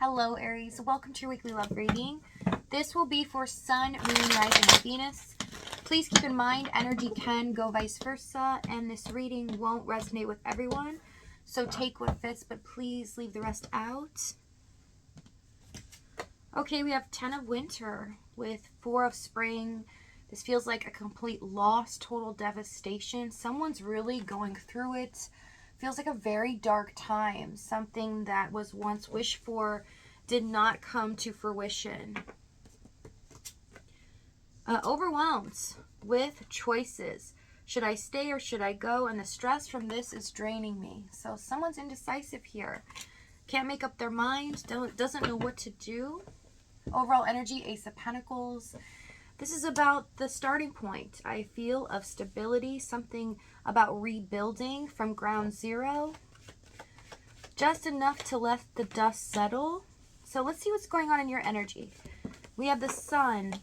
Hello, Aries. Welcome to your weekly love reading. This will be for Sun, Moon, Rising, and Venus. Please keep in mind, energy can go vice versa, and this reading won't resonate with everyone. So take what fits, but please leave the rest out. Okay, we have 10 of Winter with 4 of Spring. This feels like a complete loss, total devastation. Someone's really going through it. Feels like a very dark time. Something that was once wished for did not come to fruition. Overwhelmed with choices. Should I stay or should I go? And the stress from this is draining me. So someone's indecisive here. Can't make up their mind. Doesn't know what to do. Overall energy, Ace of Pentacles. This is about the starting point, I feel, of stability. Something about rebuilding from ground zero. Just enough to let the dust settle. So let's see what's going on in your energy. We have the Sun,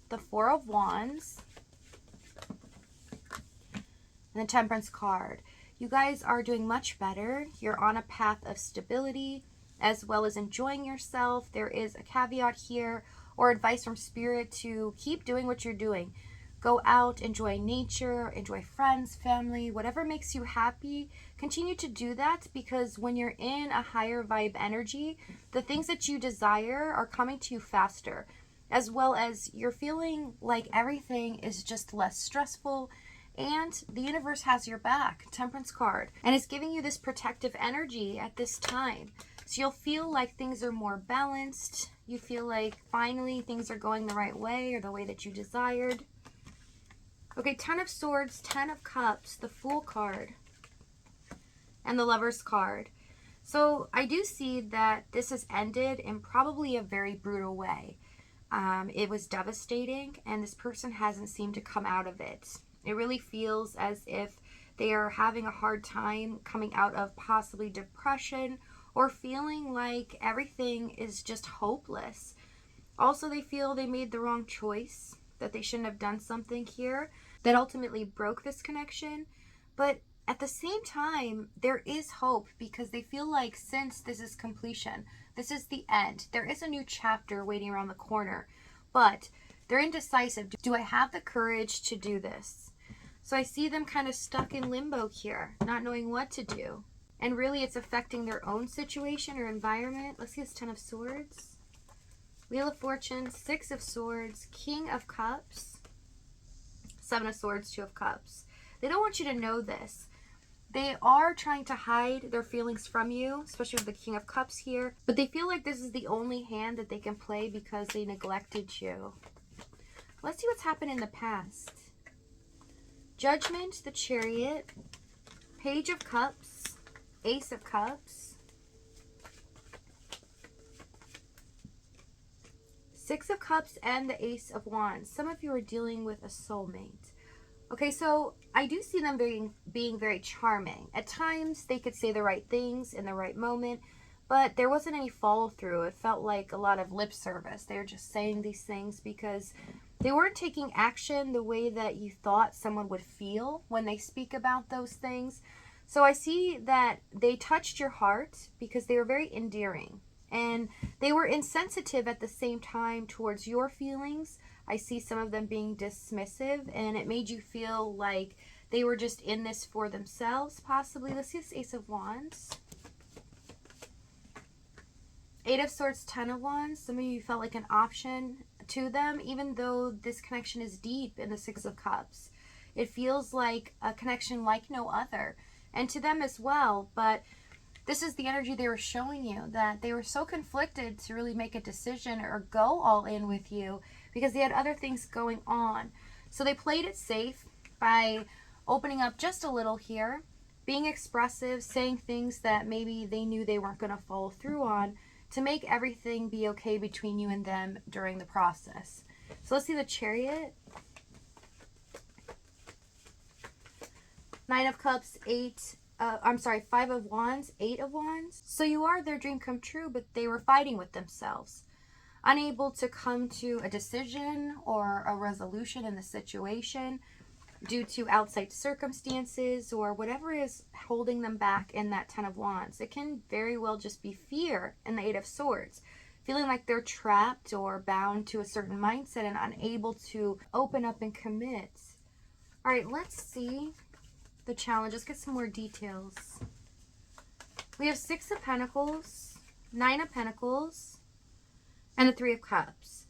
the 4 of Wands, and the Temperance card. You guys are doing much better. You're on a path of stability as well as enjoying yourself. There is a caveat here or advice from Spirit to keep doing what you're doing. Go out, enjoy nature, enjoy friends, family, whatever makes you happy. Continue to do that, because when you're in a higher vibe energy, the things that you desire are coming to you faster, as well as you're feeling like everything is just less stressful, and the universe has your back. Temperance card, and it's giving you this protective energy at this time. So you'll feel like things are more balanced. You feel like finally things are going the right way, or the way that you desired. Okay, 10 of Swords, 10 of Cups, the Fool card, and the Lover's card. So I do see that this has ended in probably a very brutal way. It was devastating, and this person hasn't seemed to come out of it. It really feels as if they are having a hard time coming out of possibly depression, or feeling like everything is just hopeless. Also, they feel they made the wrong choice, that they shouldn't have done something here that ultimately broke this connection. But at the same time, there is hope, because they feel like since this is completion, this is the end, there is a new chapter waiting around the corner. But they're indecisive. Do I have the courage to do this? So I see them kind of stuck in limbo here, not knowing what to do. And really it's affecting their own situation or environment. Let's see this 10 of Swords. Wheel of Fortune, 6 of Swords, King of Cups, 7 of Swords, 2 of Cups. They don't want you to know this. They are trying to hide their feelings from you, especially with the King of Cups here. But they feel like this is the only hand that they can play because they neglected you. Let's see what's happened in the past. Judgment, the Chariot, Page of Cups, Ace of Cups, 6 of Cups, and the Ace of Wands. Some of you are dealing with a soulmate. Okay, so I do see them being very charming. At times, they could say the right things in the right moment, but there wasn't any follow through. It felt like a lot of lip service. They were just saying these things because they weren't taking action the way that you thought someone would feel when they speak about those things. So I see that they touched your heart because they were very endearing. And they were insensitive at the same time towards your feelings. I see some of them being dismissive, and it made you feel like they were just in this for themselves, possibly. Let's see this Ace of Wands. 8 of Swords, 10 of Wands. Some of you felt like an option to them, even though this connection is deep in the 6 of Cups. It feels like a connection like no other, and to them as well, but this is the energy they were showing you, that they were so conflicted to really make a decision or go all in with you because they had other things going on. So they played it safe by opening up just a little here, being expressive, saying things that maybe they knew they weren't going to follow through on, to make everything be okay between you and them during the process. So let's see the Chariot. 9 of Cups, 5 of Wands, 8 of Wands. So you are their dream come true, but they were fighting with themselves, unable to come to a decision or a resolution in the situation. due to outside circumstances or whatever is holding them back in that 10 of Wands. It can very well just be fear in the 8 of Swords. Feeling like they're trapped or bound to a certain mindset and unable to open up and commit. All right, let's see the challenge. Let's get some more details. We have 6 of Pentacles, 9 of Pentacles, and the 3 of Cups.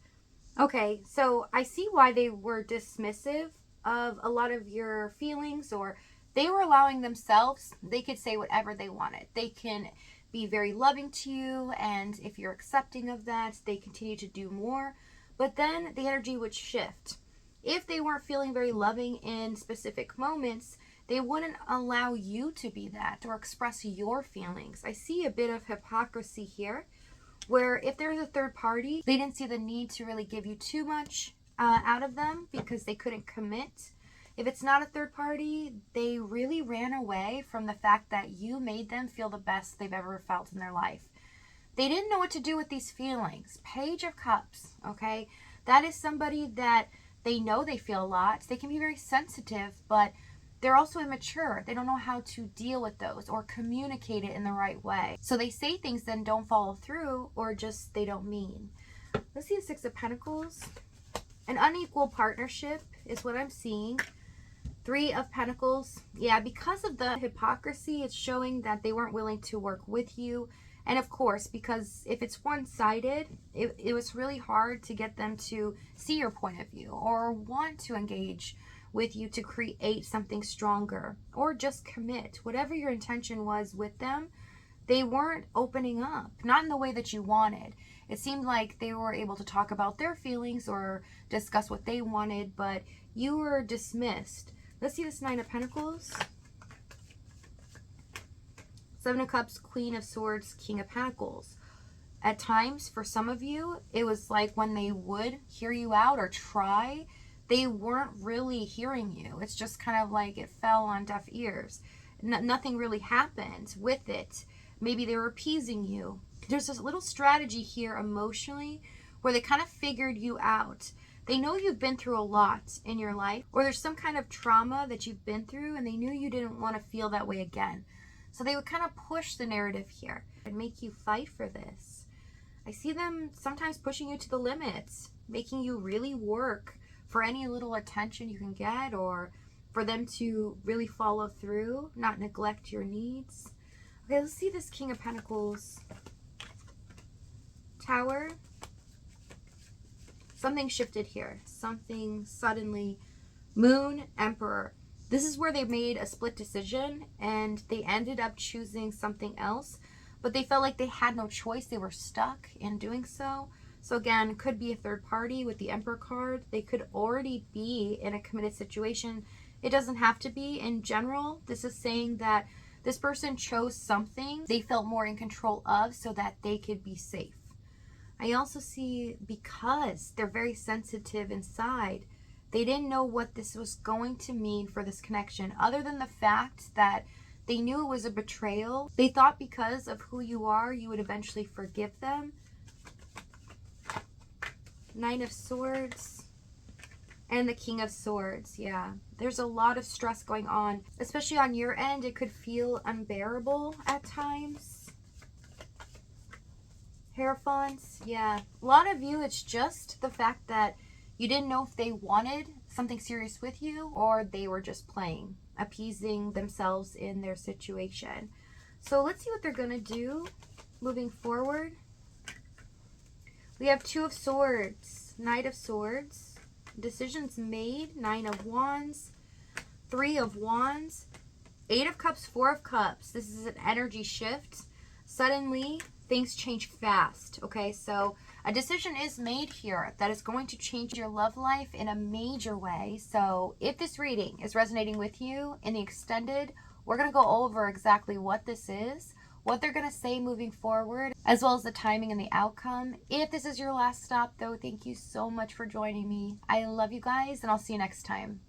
Okay, so I see why they were dismissive of a lot of your feelings, or they were allowing themselves, they could say whatever they wanted. They can be very loving to you, and if you're accepting of that, they continue to do more. But then the energy would shift. If they weren't feeling very loving in specific moments, they wouldn't allow you to be that or express your feelings. I see a bit of hypocrisy here, where if there's a third party, they didn't see the need to really give you too much out of them because they couldn't commit. If it's not a third party, they really ran away from the fact that you made them feel the best they've ever felt in their life. They didn't know what to do with these feelings. Page of Cups, okay? That is somebody that they know they feel a lot. They can be very sensitive, but they're also immature. They don't know how to deal with those or communicate it in the right way. So they say things then don't follow through, or just they don't mean. Let's see the 6 of Pentacles. An unequal partnership is what I'm seeing. 3 of Pentacles. Yeah, because of the hypocrisy, it's showing that they weren't willing to work with you. And of course, because if it's one-sided, it was really hard to get them to see your point of view or want to engage with you to create something stronger or just commit. Whatever your intention was with them, they weren't opening up, not in the way that you wanted. It seemed like they were able to talk about their feelings or discuss what they wanted, but you were dismissed. Let's see this 9 of Pentacles. 7 of Cups, Queen of Swords, King of Pentacles. At times, for some of you, it was like when they would hear you out or try, they weren't really hearing you. It's just kind of like it fell on deaf ears. Nothing really happened with it. Maybe they were appeasing you. There's this little strategy here emotionally where they kind of figured you out. They know you've been through a lot in your life, or there's some kind of trauma that you've been through, and they knew you didn't want to feel that way again. So they would kind of push the narrative here and make you fight for this. I see them sometimes pushing you to the limits, making you really work for any little attention you can get, or for them to really follow through, not neglect your needs. Okay, let's see this King of Pentacles. Tower. Something shifted here. Something suddenly. Moon, Emperor. This is where they made a split decision and they ended up choosing something else, but they felt like they had no choice. They were stuck in doing so. So again, could be a third party with the Emperor card. They could already be in a committed situation. It doesn't have to be. In general, this is saying that this person chose something they felt more in control of so that they could be safe. I also see, because they're very sensitive inside, they didn't know what this was going to mean for this connection, other than the fact that they knew it was a betrayal. They thought because of who you are, you would eventually forgive them. 9 of Swords and the King of Swords. Yeah, there's a lot of stress going on, especially on your end. It could feel unbearable at times. Hierophants. Yeah, a lot of you, it's just the fact that you didn't know if they wanted something serious with you or they were just playing, appeasing themselves in their situation. So let's see what they're going to do moving forward. We have 2 of Swords, Knight of Swords, decisions made, 9 of Wands, 3 of Wands, 8 of Cups, 4 of Cups. This is an energy shift. Suddenly, things change fast, okay? So a decision is made here that is going to change your love life in a major way. So if this reading is resonating with you in the extended, we're going to go over exactly what this is, what they're going to say moving forward, as well as the timing and the outcome. If this is your last stop, though, thank you so much for joining me. I love you guys, and I'll see you next time.